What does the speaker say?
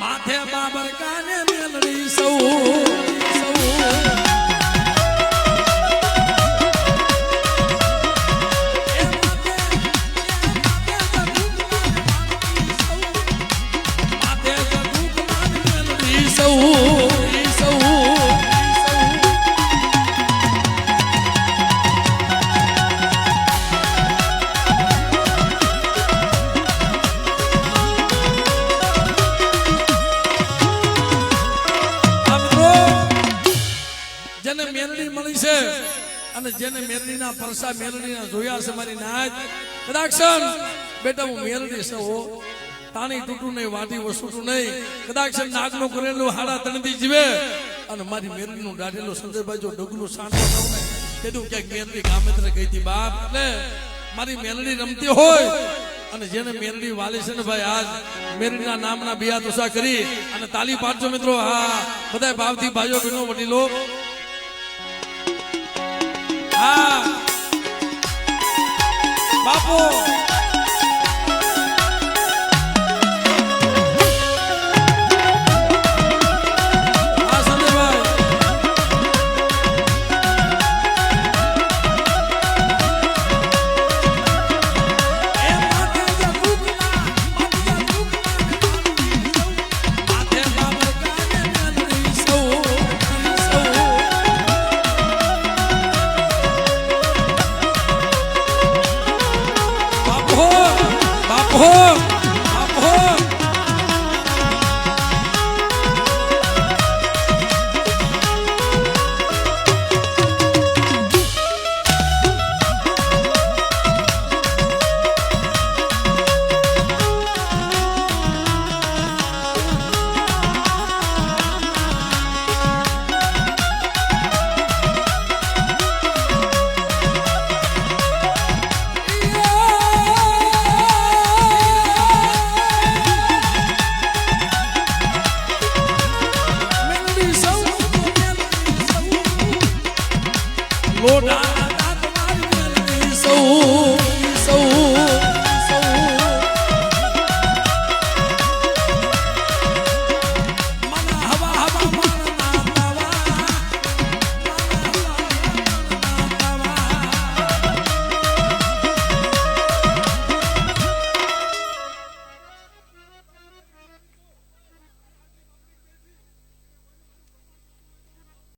માથે બાબર કાને મેલડી સૌ જેને મેલડીના પરસા મેલડીના જોયા છે મારી નાચ કદાક્ષણ બેટા હું મેલડી છે હો તાણી તૂટું નહીં વાટી વસૂટું નહીં કદાક્ષણ નાગનું કરેલું હાડા તણથી જીવે અને મારી મેલડીનું દાઢેલું સંજયભાઈ જો ડગલું સાંડો ન ને તેનું ક્યાંક મેલડી ગામેત્રે ગઈ હતી બાપ એટલે મારી મેલડી રમતી હોય અને જેને મેલડી વાલી છે ને ભાઈ આજ મેલડીના નામના બિયા તુસા કરી અને તાલી પાડજો મિત્રો હા બધા ભાવથી ભાઈઓ બહેનો વડીલો બાપુ